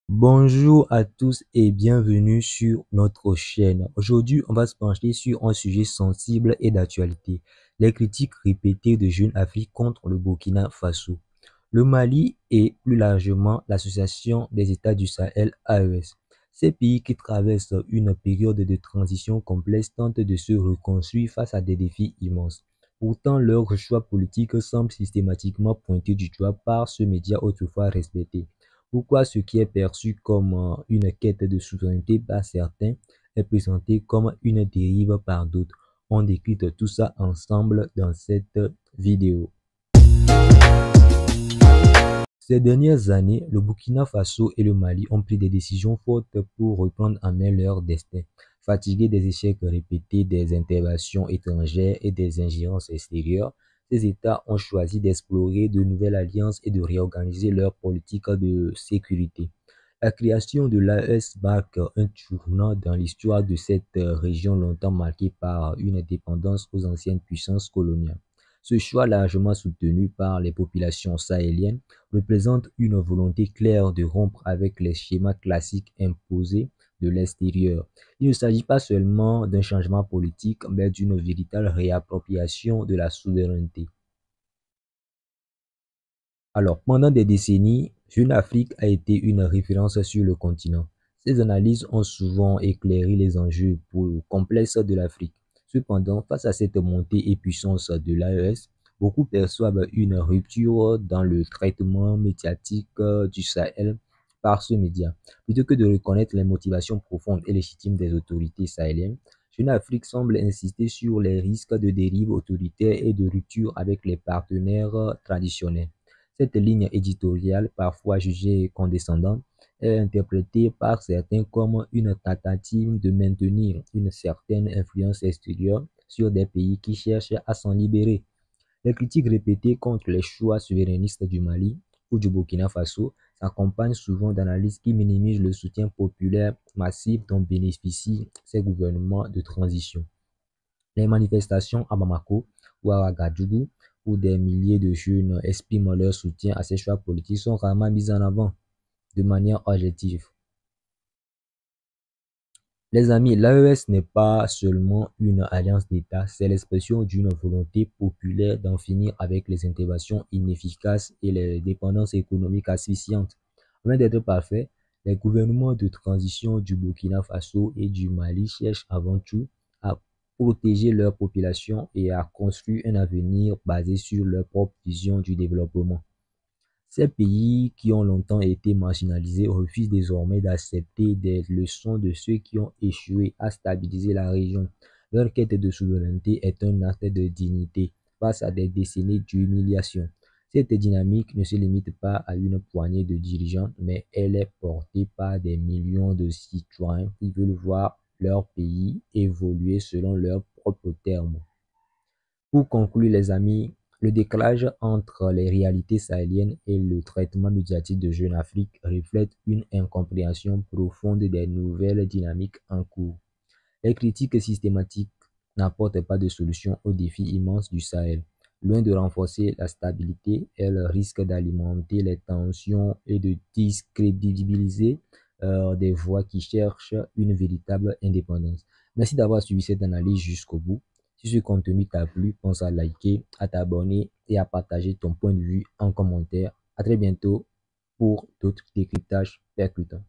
Bonjour à tous et bienvenue sur notre chaîne. Aujourd'hui, on va se pencher sur un sujet sensible et d'actualité, les critiques répétées de Jeune Afrique contre le Burkina Faso, le Mali et plus largement l'Association des États du Sahel AES. Ces pays qui traversent une période de transition complexe tentent de se reconstruire face à des défis immenses. Pourtant, leur choix politique semble systématiquement pointé du doigt par ce média autrefois respecté. Pourquoi ce qui est perçu comme une quête de souveraineté par certains est présenté comme une dérive par d'autres? On décrypte tout ça ensemble dans cette vidéo. Ces dernières années, le Burkina Faso et le Mali ont pris des décisions fortes pour reprendre en main leur destin. Fatigués des échecs répétés, des interventions étrangères et des ingérences extérieures, ces États ont choisi d'explorer de nouvelles alliances et de réorganiser leur politique de sécurité. La création de l'AES marque un tournant dans l'histoire de cette région longtemps marquée par une dépendance aux anciennes puissances coloniales. Ce choix, largement soutenu par les populations sahéliennes, représente une volonté claire de rompre avec les schémas classiques imposés de l'extérieur. Il ne s'agit pas seulement d'un changement politique, mais d'une véritable réappropriation de la souveraineté. Alors, pendant des décennies, Jeune Afrique a été une référence sur le continent. Ces analyses ont souvent éclairé les enjeux complexes de l'Afrique. Cependant, face à cette montée et puissance de l'AES, beaucoup perçoivent une rupture dans le traitement médiatique du Sahel par ce média. Plutôt que de reconnaître les motivations profondes et légitimes des autorités sahéliennes, Jeune Afrique semble insister sur les risques de dérive autoritaire et de rupture avec les partenaires traditionnels. Cette ligne éditoriale, parfois jugée condescendante, est interprétée par certains comme une tentative de maintenir une certaine influence extérieure sur des pays qui cherchent à s'en libérer. Les critiques répétées contre les choix souverainistes du Mali ou du Burkina Faso s'accompagnent souvent d'analyses qui minimisent le soutien populaire massif dont bénéficient ces gouvernements de transition. Les manifestations à Bamako ou à Ouagadougou, où des milliers de jeunes expriment leur soutien à ces choix politiques, sont rarement mises en avant de manière objective. Les amis, l'AES n'est pas seulement une alliance d'États, c'est l'expression d'une volonté populaire d'en finir avec les interventions inefficaces et les dépendances économiques asphyxiantes. Loin d'être parfait, les gouvernements de transition du Burkina Faso et du Mali cherchent avant tout à protéger leur population et à construire un avenir basé sur leur propre vision du développement. Ces pays qui ont longtemps été marginalisés refusent désormais d'accepter des leçons de ceux qui ont échoué à stabiliser la région. Leur quête de souveraineté est un acte de dignité face à des décennies d'humiliation. Cette dynamique ne se limite pas à une poignée de dirigeants, mais elle est portée par des millions de citoyens qui veulent voir leur pays évoluer selon leurs propres termes. Pour conclure, les amis, le décalage entre les réalités sahéliennes et le traitement médiatique de Jeune Afrique reflète une incompréhension profonde des nouvelles dynamiques en cours. Les critiques systématiques n'apportent pas de solution aux défis immenses du Sahel. Loin de renforcer la stabilité, elles risquent d'alimenter les tensions et de discrédibiliser des voix qui cherchent une véritable indépendance. Merci d'avoir suivi cette analyse jusqu'au bout. Si ce contenu t'a plu, pense à liker, à t'abonner et à partager ton point de vue en commentaire. À très bientôt pour d'autres décryptages percutants.